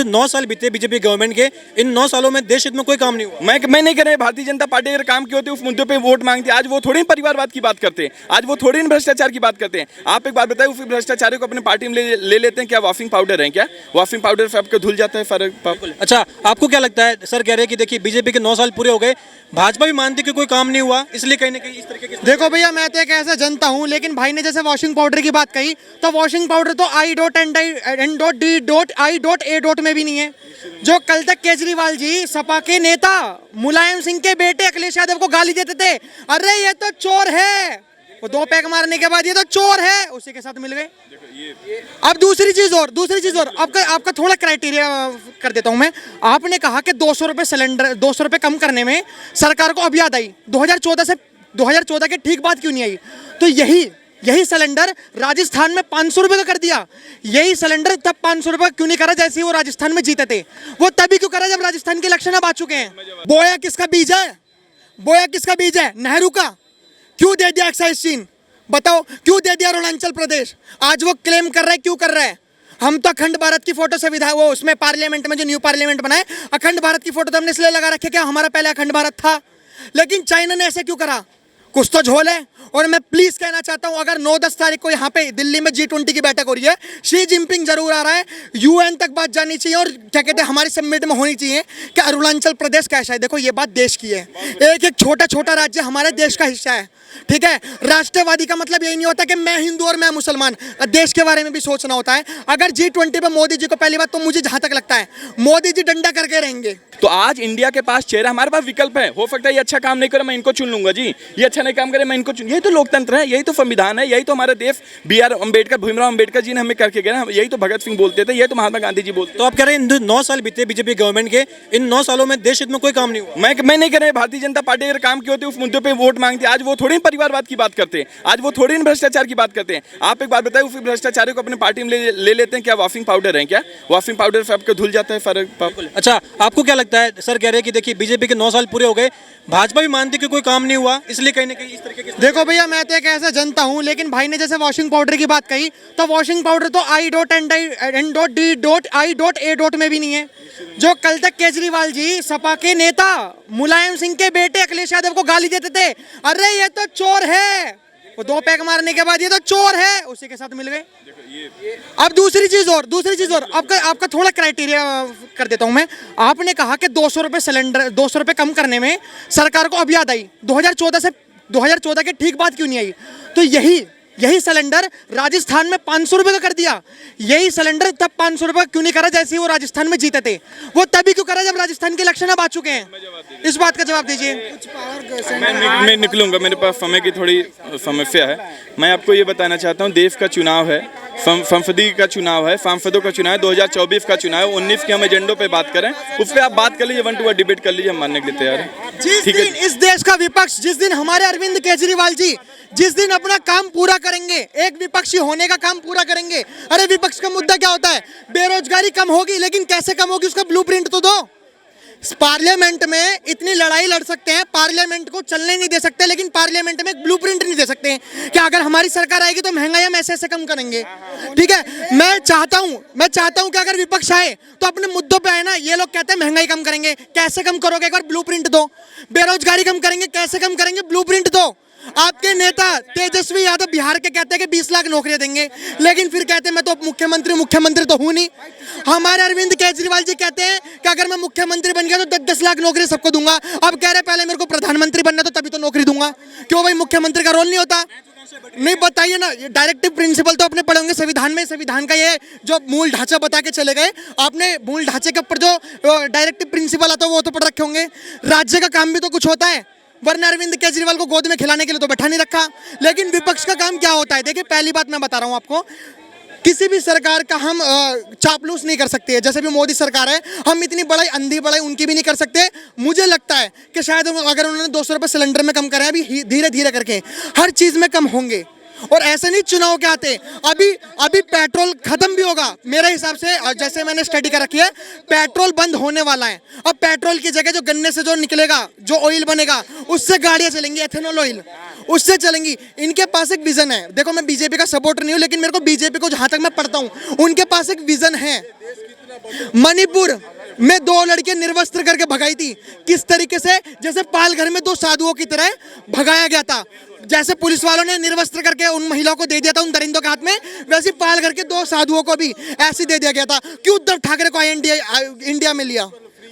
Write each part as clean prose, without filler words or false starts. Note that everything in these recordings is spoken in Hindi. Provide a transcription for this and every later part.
9 साल बीते बीजेपी गवर्नमेंट के, इन 9 सालों में देश हित में कोई काम नहीं हुआ। मैं नहीं कर रहा। भारतीय जनता पार्टी अगर काम की होती उस मुद्दे पे वोट मांगती। आज वो थोड़ी परिवारवाद की बात करते हैं, आज वो थोड़ी भ्रष्टाचार की बात करते हैं। आप एक बात बताइए, उस भ्रष्टाचारी को अपने पार्टी में ले लेते हैं क्या? वॉशिंग पाउडर है क्या? वॉशिंग पाउडर से आपको धुल जाता है फर्क। अच्छा, आपको क्या लगता है? सर कह रहे हैं कि देखिए बीजेपी के 9 साल पूरे हो गए, भाजपा भी मानती है कि कोई काम नहीं हुआ, इसलिए कहीं ना कहीं इस तरीके के। देखो भैया, मैं तो एक ऐसा जनता हूँ, लेकिन भाई ने जैसे वॉशिंग पाउडर की बात कही, तो वॉशिंग पाउडर तो I.N.D.A. में भी नहीं है। जो कल तक केजरीवाल जी सपा के नेता मुलायम सिंह के बेटे अखिलेश यादव को गाली देते थे, अरे ये तो चोर है, वो 2 पैक मारने के बाद ये तो चोर है, उसी के साथ मिल गए। अब दूसरी चीज और आपका थोड़ा क्राइटेरिया कर देता हूं मैं। आपने कहा कि 200 रुपए सिलेंडर, 200 रुपए कम करने में सरकार को अब याद आई। 2014 के ठीक बात क्यों नहीं आई? तो यही सिलेंडर राजस्थान में 500 रुपए का कर दिया। यही सिलेंडर तब 500 रुपए क्यों नहीं करा जैसे ही वो राजस्थान में जीते थे? वो तभी क्यों करा जब राजस्थान के इलेक्शन अब आ चुके हैं। बोया किसका बीज है? नेहरू का। क्यों दे दिया एक्साइज चीन? बताओ क्यों दे दिया अरुणाचल प्रदेश? आज वो क्लेम कर रहा है, क्यों कर रहा है? हम तो अखंड भारत की फोटो से वो उसमें पार्लियामेंट में जो न्यू पार्लियामेंट बना है, अखंड भारत की फोटो तो हमने इसलिए लगा रखे क्या हमारा पहले अखंड भारत था। लेकिन चाइना ने ऐसे क्यों करा? कुछ तो झोल है। और मैं प्लीज कहना चाहता हूं, अगर 9-10 तारीख को यहाँ पे दिल्ली में G20 की बैठक हो रही है, शी जिनपिंग जरूर आ रहा है, UN तक बात जानी चाहिए और क्या कहते हैं हमारी समिट में होनी चाहिए कि अरुणाचल प्रदेश कैसा है। देखो ये बात देश की है, एक छोटा राज्य हमारे देश का हिस्सा है, ठीक है। राष्ट्रवादी का मतलब यही नहीं होता कि मैं हिंदू और मैं मुसलमान, देश के बारे में भी सोचना होता है। अगर G20 पे मोदी जी को, पहली बात तो मुझे जहां तक लगता है मोदी जी डंडा करके रहेंगे। तो आज इंडिया के पास चेहरा, हमारे पास विकल्प है। हो सकता है ये अच्छा काम नहीं करे, मैं इनको चुन लूंगा जी, ये अच्छा नहीं काम करे मैं इनको चुन। यही तो लोकतंत्र है, यही तो संविधान है, यही तो हमारा देश BR अम्बेडकर, भीमराव अम्बेडकर जी ने हमें करके गए ना, यही तो भगत सिंह बोलते थे, यही तो महात्मा गांधी जी बोलते। तो आप कह रहे हैं 9 साल बीते बीजेपी गवर्नमेंट के, इन 9 सालों में देश हित में कोई काम नहीं हुआ। मैं नहीं कर रहा। भारतीय जनता पार्टी अगर काम की होती उस मुद्दे पे वोट मांगती। आज वो थोड़ी परिवारवाद की बात करते हैं, आज वो थोड़ी भ्रष्टाचार की बात करते हैं। आप एक बात बताइए, उस भ्रष्टाचारी को अपने पार्टी में ले लेते हैं क्या? वॉशिंग पाउडर है क्या? वॉशिंग पाउडर से आपको धुल जाता है फर्क। अच्छा, आपको क्या लगता है? सर कह रहे हैं कि देखिए बीजेपी के 9 साल पूरे हो गए, भाजपा भी मानती है कि कोई काम नहीं हुआ, इसलिए कहीं ना कहीं इस तरीके के। देखो भैया, मैं तो एक ऐसा जनता हूं, लेकिन भाई ने जैसे वॉशिंग पाउडर की बात कही, तो वॉशिंग पाउडर तो I.N.D.A. में भी नहीं है। जो कल तक केजरीवाल जी सपा के नेता मुलायम सिंह के बेटे अखिलेश यादव को गाली देते थे, अरे ये तो चोर है, वो 2 पैक मारने के बाद ये तो चोर है, उसी के साथ मिल गए। अब दूसरी चीज और आपका थोड़ा क्राइटेरिया कर देता हूं मैं। आपने कहा कि 200 रुपए सिलेंडर, 200 रुपए कम करने में सरकार को अब याद आई। 2014 के ठीक बात क्यों नहीं आई? तो यही सिलेंडर राजस्थान में 500 रुपए का कर दिया। यही सिलेंडर तब 500 रुपए क्यों नहीं करा जैसे ही वो राजस्थान में जीते थे? वो तभी क्यों करा जब राजस्थान के इलेक्शन अब आ चुके हैं? इस बात का जवाब दीजिए। मैं निकलूंगा, मेरे पास समय की थोड़ी समस्या है। मैं आपको ये बताना चाहता हूँ, देश का चुनाव है, संसदीय का चुनाव है, सांसदों का चुनाव है, 2024 का चुनाव है। 19 के हम एजेंडों पे बात करें, उस पर आप बात कर लीजिए, 1 टू 1 डिबेट कर लीजिए, हम मानने के लिए तैयार हैं। जिस दिन इस देश का विपक्ष, जिस दिन हमारे अरविंद केजरीवाल जी जिस दिन अपना काम पूरा करेंगे, एक विपक्षी होने का काम पूरा करेंगे। अरे विपक्ष का मुद्दा क्या होता है? बेरोजगारी कम होगी, लेकिन कैसे कम होगी उसका ब्लूप्रिंट तो दो। पार्लियामेंट में इतनी लड़ाई लड़ सकते हैं, पार्लियामेंट को चलने नहीं दे सकते, लेकिन पार्लियामेंट में एक ब्लूप्रिंट नहीं दे सकते हैं कि अगर हमारी सरकार आएगी तो महंगाई हम ऐसे कम करेंगे। ठीक है, मैं चाहता हूं कि अगर विपक्ष आए तो अपने मुद्दों पे आए ना। ये लोग कहते हैं महंगाई कम करेंगे, कैसे कम करोगे? एक बार ब्लूप्रिंट दो। बेरोजगारी कम करेंगे, कैसे कम करेंगे? ब्लूप्रिंट दो। आपके नेता तेजस्वी यादव बिहार के कहते हैं कि 20 लाख नौकरियां देंगे, लेकिन फिर कहते हैं मैं तो मुख्यमंत्री तो हूं नहीं। हमारे अरविंद केजरीवाल जी कहते हैं कि अगर मैं मुख्यमंत्री बन गया तो 10-10 लाख नौकरी सबको दूंगा। अब कह रहे पहले मेरे को प्रधानमंत्री बनना तो तभी तो नौकरी दूंगा। क्यों भाई, मुख्यमंत्री का रोल नहीं होता? नहीं, बताइए ना। डायरेक्टिव प्रिंसिपल तो अपने पढ़े होंगे संविधान में। संविधान का ये जो मूल ढांचा बता के चले गए, आपने मूल ढांचे के ऊपर जो डायरेक्टिव प्रिंसिपल आता है वो तो पढ़ रखे होंगे। राज्य का काम भी तो कुछ होता है, वरना अरविंद केजरीवाल को गोद में खिलाने के लिए तो बैठा नहीं रखा। लेकिन विपक्ष का काम क्या होता है? देखिए, पहली बात मैं बता रहा हूं आपको, किसी भी सरकार का हम चापलूस नहीं कर सकते। जैसे भी मोदी सरकार है, हम इतनी बड़ाई, अंधी बड़ाई उनकी भी नहीं कर सकते। मुझे लगता है कि शायद अगर उन्होंने 200 रुपये सिलेंडर में कम करे, अभी धीरे धीरे करके हर चीज़ में कम होंगे। और ऐसे नहीं चुनाव के आते, अभी पेट्रोल खत्म भी होगा मेरे हिसाब से। जैसे मैंने स्टडी कर रखी है, पेट्रोल बंद होने वाला है। अब पेट्रोल की जगह जो गन्ने से जो निकलेगा, जो ऑयल बनेगा, उससे गाड़ियां चलेंगी, एथेनॉल ऑयल, उससे चलेंगी। इनके पास एक विजन है। देखो, मैं बीजेपी का सपोर्टर नहीं हूँ, लेकिन मेरे को बीजेपी को जहां तक मैं पढ़ता हूँ, उनके पास एक विजन है। मणिपुर में 2 लड़कियां निर्वस्त्र करके भगाई थी, किस तरीके से, जैसे पालघर में 2 साधुओं की तरह भगाया गया था। जैसे पुलिस वालों ने निर्वस्त्र करके उन महिलाओं को दे दिया था उन दरिंदों के हाथ में, वैसे पालघर के 2 साधुओं को भी ऐसे दे दिया गया था। क्यों उद्धव ठाकरे को इंडिया में लिया,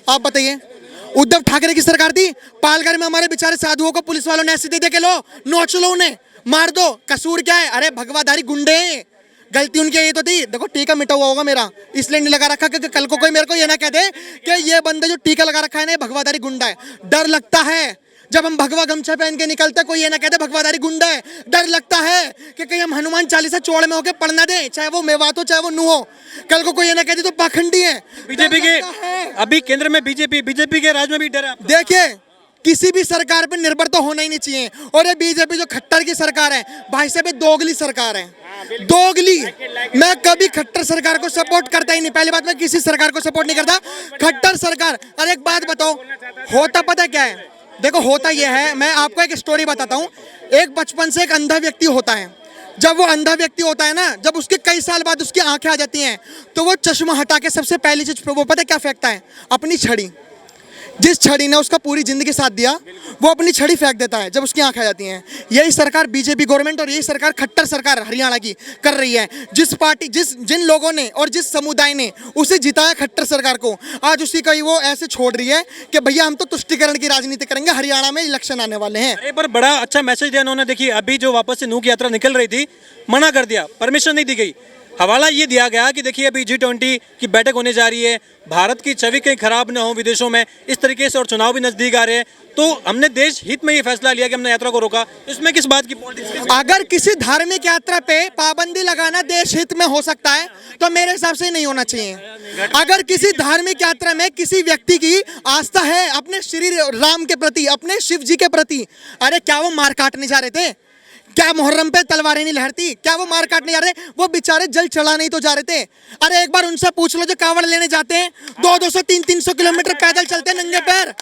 आप बताइए। उद्धव ठाकरे की सरकार थी, पालघर में हमारे बेचारे साधुओं को पुलिस वालों ने ऐसे दे दिया कि लो नोच लो उन्हें, मार दो, कसूर क्या है? अरे भगवाधारी गुंडे हैं, गलती उनकी ये तो थी। देखो टीका मिटा हुआ होगा मेरा, इसलिए नहीं लगा रखा कि कल को कोई मेरे को ये ना कह दे कि ये बंदे जो टीका लगा रखा है ना ये भगवाधारी गुंडा है। डर लगता है जब हम भगवा गमछा पहन के निकलते, कोई ये ना कहते भगवाधारी गुंडा है। डर लगता है कि कहीं हम हनुमान चालीसा चौड़ में होके पढ़ ना दे, चाहे वो मेवात हो चाहे वो नू हो, कल को कोई ये ना कहते तो पाखंडी है। बीजेपी के अभी केंद्र में बीजेपी के राज में भी डर है। देखिए किसी भी सरकार पर निर्भर तो होना ही नहीं चाहिए, और ये बीजेपी जो खट्टर की सरकार है भाई साहब ये दोगली सरकार है, दोगली। मैं कभी खट्टर सरकार को सपोर्ट करता ही नहीं, पहली बात मैं किसी सरकार को सपोर्ट नहीं करता, खट्टर सरकार। और एक बात बताओ, होता पता क्या है? देखो होता यह है, मैं आपको एक स्टोरी बताता हूँ। एक बचपन से एक अंधा व्यक्ति होता है, जब वो अंधा व्यक्ति होता है ना, जब उसके कई साल बाद उसकी आंखें आ जाती हैं, तो वो चश्मा हटा के सबसे पहली चीज वो पता है क्या फेंकता है? अपनी छड़ी। जिस छड़ी ने उसका पूरी जिंदगी साथ दिया वो अपनी छड़ी फेंक देता है जब उसकी आंखें आ जाती हैं। यही सरकार बीजेपी गवर्नमेंट और यही सरकार खट्टर सरकार हरियाणा की कर रही है। जिन लोगों ने और जिस समुदाय ने उसे जिताया खट्टर सरकार को, आज उसी का ही वो ऐसे छोड़ रही है कि भैया हम तो तुष्टिकरण की राजनीति करेंगे, हरियाणा में इलेक्शन आने वाले हैं। अरे पर बड़ा अच्छा मैसेज दिया उन्होंने। देखिए अभी जो वापस से नूह की यात्रा निकल रही थी, मना कर दिया, परमिशन नहीं दी गई। हवाला ये दिया गया कि देखिए अभी G20 की बैठक होने जा रही है, भारत की छवि कहीं खराब ना हो विदेशों में, इस तरीके से, और चुनाव भी नजदीक आ रहे हैं, तो हमने देश हित में ये फैसला लिया कि हमने यात्रा को रोका। इसमें किस बात की पॉलिटिक्स? अगर किसी धार्मिक यात्रा पे पाबंदी लगाना देश हित में हो सकता है तो मेरे हिसाब से नहीं होना चाहिए। अगर किसी धार्मिक यात्रा में किसी व्यक्ति की आस्था है अपने श्री राम के प्रति, अपने शिव जी के प्रति, अरे क्या वो मार काटने जा रहे थे? क्या मुहर्रम पे तलवारें नहीं लहरती? क्या वो मार काटने जा रहे? वो बेचारे जल चढ़ाने ही तो जा रहे थे। अरे एक बार उनसे पूछ लो जो कांवड़ लेने जाते हैं, 200 300 किलोमीटर पैदल चलते हैं नंगे पैर,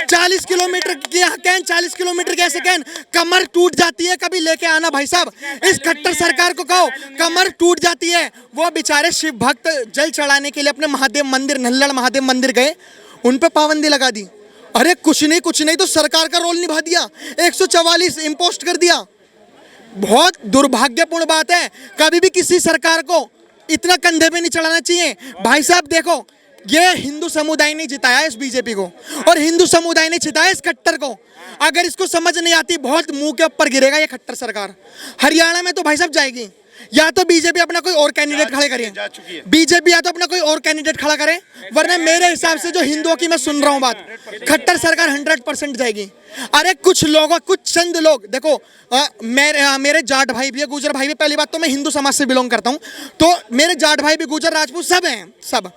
40 किलोमीटर की कैन, 40 किलोमीटर कैसे कैन, कमर टूट जाती है। कभी लेके आना भाई साहब, इस खट्टर सरकार को कहो कमर टूट जाती है। वो बेचारे शिव भक्त जल चढ़ाने के लिए अपने महादेव मंदिर, नल्लड़ महादेव मंदिर गए, उन पर पाबंदी लगा दी। अरे कुछ नहीं तो सरकार का रोल निभा दिया, 144 इम्पोस्ट कर दिया। बहुत दुर्भाग्यपूर्ण बात है, कभी भी किसी सरकार को इतना कंधे पे नहीं चढ़ाना चाहिए। भाई साहब देखो, ये हिंदू समुदाय ने जिताया इस बीजेपी को, और हिंदू समुदाय ने जिताया इस खट्टर को। अगर इसको समझ नहीं आती, बहुत मुंह के ऊपर गिरेगा ये खट्टर सरकार। हरियाणा में तो भाई साहब जाएगी, या तो बीजेपी अपना कोई और कैंडिडेट खड़े करे, बीजेपी या तो अपना कोई और कैंडिडेट खड़ा करे, वरना मेरे हिसाब से जो हिंदुओं की मैं सुन रहा हूँ बात, खट्टर सरकार 100% जाएगी। अरे कुछ लोग, कुछ चंद लोग, देखो मेरे जाट भाई भी है, गुजर भाई भी, पहली बात तो मैं हिंदू समाज से बिलोंग करता हूँ, तो मेरे जाट भाई भी, गुजर राजपूत सब हैं, सब।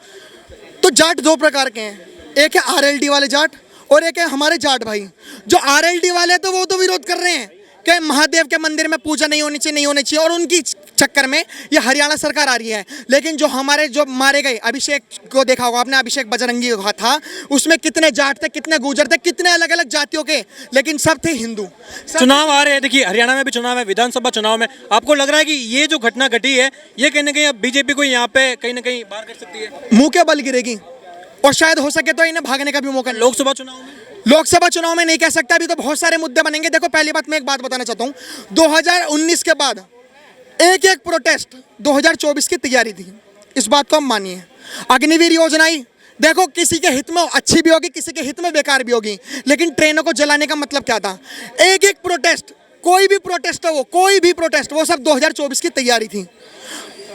तो जाट 2 प्रकार के हैं, एक है RLD वाले जाट और एक है हमारे जाट भाई। जो RLD वाले तो वो तो विरोध कर रहे हैं कि महादेव के मंदिर में पूजा नहीं होनी चाहिए, और उनकी चक्कर में ये हरियाणा सरकार आ रही है। लेकिन जो हमारे जो मारे गए, अभिषेक को देखा होगा आपने, अभिषेक बजरंगी था, उसमें कितने जाट थे, कितने गुजर थे, कितने अलग अलग जातियों के, लेकिन सब थे हिंदू। चुनाव आ रहे हैं, देखिए हरियाणा में भी चुनाव है, विधानसभा चुनाव में, आपको लग रहा है कि ये जो घटना घटी है ये कहीं ना कहीं अब बीजेपी को यहाँ पे कहीं ना कहीं बाहर कर सकती है? मुंह के बल गिरेगी, और शायद हो सके तो इन्हें भागने का भी मौका। लोकसभा चुनाव में, लोकसभा चुनाव में नहीं कह सकता, अभी तो बहुत सारे मुद्दे बनेंगे। देखो पहली बात मैं एक बात बताना चाहता हूँ, 2019 के बाद एक प्रोटेस्ट 2024 की तैयारी थी, इस बात को हम मानिए। अग्निवीर योजना आई, देखो किसी के हित में अच्छी भी होगी, किसी के हित में बेकार भी होगी, लेकिन ट्रेनों को जलाने का मतलब क्या था? एक प्रोटेस्ट, कोई भी प्रोटेस्ट हो, कोई भी प्रोटेस्ट, वो सब 2024 की तैयारी थी।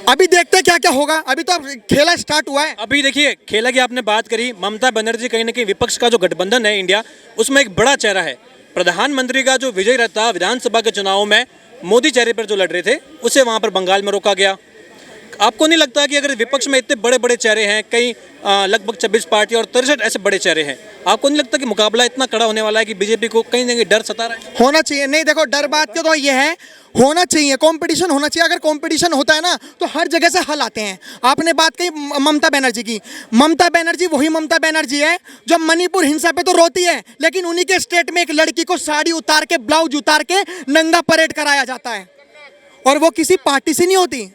अभी देखते हैं क्या क्या होगा, अभी तो खेला स्टार्ट हुआ है। अभी देखिए खेला की आपने बात करी, ममता बनर्जी कहीं ना कहीं विपक्ष का जो गठबंधन है इंडिया, उसमें एक बड़ा चेहरा है। प्रधानमंत्री का जो विजय रहा विधानसभा के चुनाव में मोदी चेहरे पर जो लड़ रहे थे, उसे वहां पर बंगाल में रोका गया। आपको नहीं लगता कि अगर विपक्ष में इतने बड़े बड़े चेहरे हैं, कई लगभग 26 पार्टी और 63 ऐसे बड़े चेहरे हैं, आपको नहीं लगता कि मुकाबला इतना कड़ा होने वाला है कि बीजेपी को कहीं ना कहीं डर सता रहा है? होना चाहिए, नहीं देखो डर बात तो ये है, होना चाहिए, कंपटीशन होना चाहिए। अगर कंपटीशन होता है ना तो हर जगह से हल आते हैं। आपने बात कही ममता बनर्जी की, ममता बनर्जी वही ममता बनर्जी है जो मणिपुर हिंसा पे तो रोती है, लेकिन उन्हीं के स्टेट में एक लड़की को साड़ी उतार के, ब्लाउज उतार के नंगा परेड कराया जाता है, और वो किसी पार्टी से नहीं होती।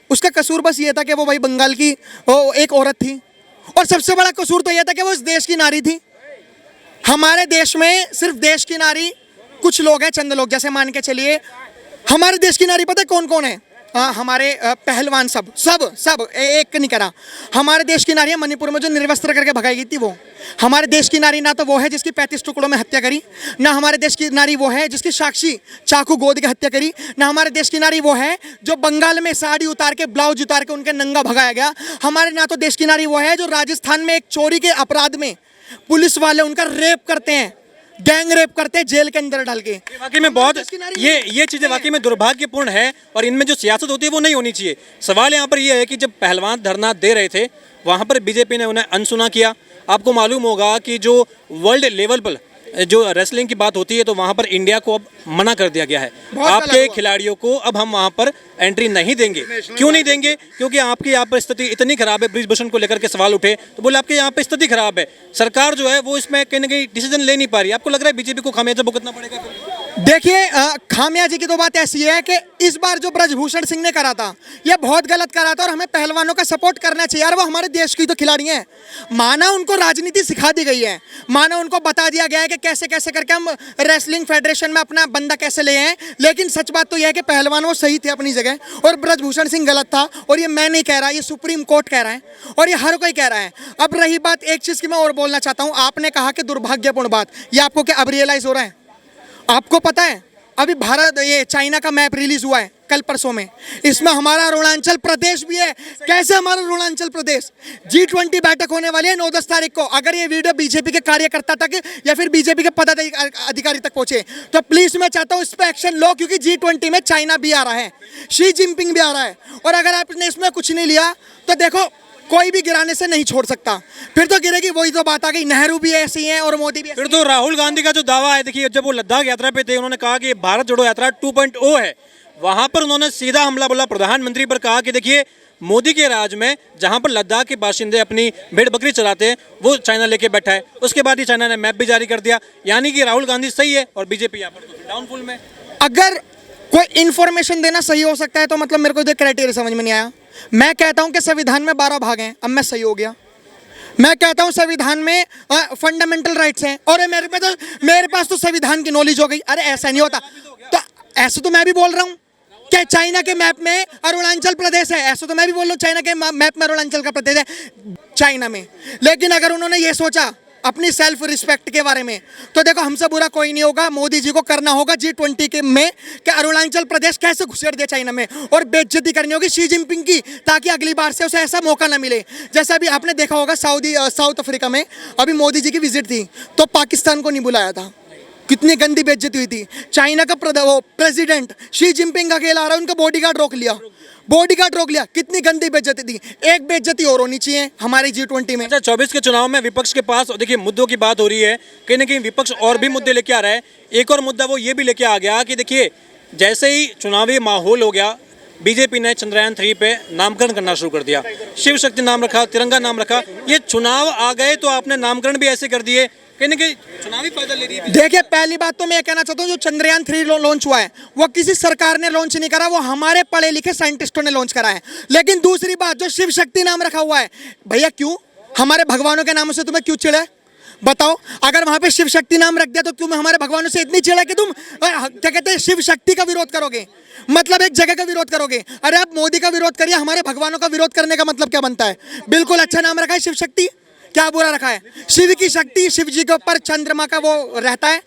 उसका कसूर बस ये था कि वो भाई बंगाल की एक औरत थी, और सबसे बड़ा कसूर तो यह था कि वो इस देश की नारी थी। हमारे देश में सिर्फ देश की नारी कुछ लोग हैं, चंद लोग, जैसे मान के चलिए हमारे देश की नारी पता है कौन कौन है? हमारे पहलवान, सब एक नहीं करा। हमारे देश की नारी है मणिपुर में जो निर्वस्त्र करके भगाई गई थी, वो हमारे देश की नारी ना तो वो है जिसकी 35 टुकड़ों में हत्या करी, ना हमारे देश की नारी वो है जिसकी साक्षी चाकू गोद के हत्या करी, ना हमारे देश की नारी वो है जो बंगाल में साड़ी उतार के ब्लाउज उतार के उनके नंगा भगाया गया। हमारे ना तो देश की नारी वो है जो राजस्थान में एक चोरी के अपराध में पुलिस वाले उनका रेप करते हैं, गैंग रेप करते हैं जेल के अंदर डाल के। वाकई में बहुत ये चीजें वाकई में दुर्भाग्यपूर्ण है और इनमें जो सियासत होती है वो नहीं होनी चाहिए। सवाल यहाँ पर ये है कि जब पहलवान धरना दे रहे थे वहाँ पर बीजेपी ने उन्हें अनसुना किया। आपको मालूम होगा कि जो वर्ल्ड लेवल पर जो रेसलिंग की बात होती है तो वहाँ पर इंडिया को अब मना कर दिया गया है, आपके खिलाड़ियों को अब हम वहाँ पर एंट्री नहीं देंगे। क्यों नहीं देंगे? क्योंकि आपकी यहाँ पर स्थिति इतनी खराब है। ब्रिजभूषण को लेकर के सवाल उठे तो बोले आपके यहाँ पे स्थिति खराब है, सरकार जो है वो इसमें कहीं ना कहीं डिसीजन ले नहीं पा रही। आपको लग रहा है बीजेपी को खामियाजा भुगतना पड़ेगा? देखिए खामियाजी की तो बात ऐसी है कि इस बार जो ब्रजभूषण सिंह ने करा था यह बहुत गलत करा था और हमें पहलवानों का सपोर्ट करना चाहिए यार। वो हमारे देश की तो खिलाड़ी हैं। माना उनको राजनीति सिखा दी गई है, माना उनको बता दिया गया है कि कैसे कैसे करके हम रेसलिंग फेडरेशन में अपना बंदा कैसे ले आए, लेकिन सच बात तो यह है कि पहलवान वो सही थे अपनी जगह और ब्रजभूषण सिंह गलत था। और ये मैं नहीं कह रहा, ये सुप्रीम कोर्ट कह रहा है और ये हर कोई कह रहा है। अब रही बात एक चीज़ की मैं और बोलना चाहता हूँ, आपने कहा कि दुर्भाग्यपूर्ण बात, ये आपको क्या अब रियलाइज़ हो रहा है? आपको पता है अभी भारत ये चाइना का मैप रिलीज हुआ है कल परसों में, इसमें हमारा अरुणाचल प्रदेश भी है। कैसे हमारा अरुणाचल प्रदेश? G20 बैठक होने वाली है 9-10 तारीख को। अगर ये वीडियो बीजेपी के कार्यकर्ता तक या फिर बीजेपी के पदाधिकारी तक पहुंचे तो प्लीज मैं चाहता हूं इस पर एक्शन लो, क्योंकि G20 में चाइना भी आ रहा है, शी जिनपिंग भी आ रहा है। और अगर आपने इसमें कुछ नहीं लिया तो देखो कोई भी गिराने से नहीं छोड़ सकता, फिर तो गिरेगी। वही तो बात आ गई, नेहरू भी ऐसी हैं और मोदी भी। फिर तो राहुल गांधी का जो दावा है, देखिए जब वो लद्दाख यात्रा पे थे उन्होंने कहा कि भारत जोड़ो यात्रा 2.0 है, वहां पर उन्होंने सीधा हमला बोला प्रधानमंत्री पर, कहा कि देखिए मोदी के राज में जहां पर लद्दाख के बाशिंदे अपनी भेड़ बकरी चलाते हैं वो चाइना लेके बैठा है। उसके बाद ही चाइना ने मैप भी जारी कर दिया, यानी कि राहुल गांधी सही है और बीजेपी यहाँ पर तो डाउनफॉल में। अगर कोई इंफॉर्मेशन देना सही हो सकता है तो मतलब मेरे को क्राइटेरिया समझ में नहीं आया। मैं कहता हूं कि संविधान में 12 भाग हैं, अब मैं सही हो गया। मैं कहता हूं संविधान में फंडामेंटल राइट्स हैं और मेरे पास तो संविधान की नॉलेज हो गई। अरे ऐसा नहीं होता, तो ऐसे तो मैं भी बोल रहा हूं कि चाइना के मैप में अरुणाचल प्रदेश है, ऐसा तो मैं भी बोल रहा हूं चाइना के मैप में अरुणाचल का प्रदेश है चाइना में। लेकिन अगर उन्होंने ये सोचा अपनी सेल्फ रिस्पेक्ट के बारे में तो देखो हमसे बुरा कोई नहीं होगा। मोदी जी को करना होगा G20 के में कि अरुणाचल प्रदेश कैसे घुसेड़ दिया चाइना में, और बेइज्जती करनी होगी शी जिनपिंग की, ताकि अगली बार से उसे ऐसा मौका ना मिले। जैसे अभी आपने देखा होगा साउथ अफ्रीका में अभी मोदी जी की विजिट थी तो पाकिस्तान को नहीं बुलाया था, कितनी गंदी बेइज्जती हुई थी। चाइना का प्रेसिडेंट शी जिनपिंग अकेला आ रहा है, उनका बॉडीगार्ड रोक लिया, कितनी गंदी बेइज्जती थी। एक बेइज्जती और होनी चाहिए हमारी G20 में। 24 के चुनाव में विपक्ष के पास देखिए मुद्दों की बात हो रही है, कहीं ना कहीं विपक्ष और भी मुद्दे लेके आ रहा है। एक और मुद्दा वो ये भी लेके आ गया कि देखिए जैसे ही चुनावी माहौल हो गया, बीजेपी ने चंद्रयान 3 पे नामकरण करना शुरू कर दिया, शिव शक्ति नाम रखा, तिरंगा नाम रखा। ये चुनाव आ गए तो आपने नामकरण भी ऐसे कर दिए, कहीं ना कहीं चुनावी फायदा ले रही है। देखिए पहली बात तो मैं कहना चाहता हूँ जो चंद्रयान 3 लॉन्च हुआ है वो किसी सरकार ने लॉन्च नहीं करा, वो हमारे पढ़े लिखे साइंटिस्टों ने लॉन्च करा है। लेकिन दूसरी बात जो शिव शक्ति नाम रखा हुआ है, भैया क्यों? हमारे भगवानों के नामों से तुम्हें क्यों चिढ़ा है बताओ? अगर वहां पे शिव शक्ति नाम रख दिया तो तुम हमारे भगवानों से इतनी चिढ़ा कि तुम क्या कहते हैं शिव शक्ति का विरोध करोगे, मतलब एक जगह का विरोध करोगे। अरे आप मोदी का विरोध करिए, हमारे भगवानों का विरोध करने का मतलब क्या बनता है? बिल्कुल अच्छा नाम रखा है शिव शक्ति, क्या बुरा रखा है? शिव की शक्ति, शिव जी के ऊपर चंद्रमा का वो रहता है।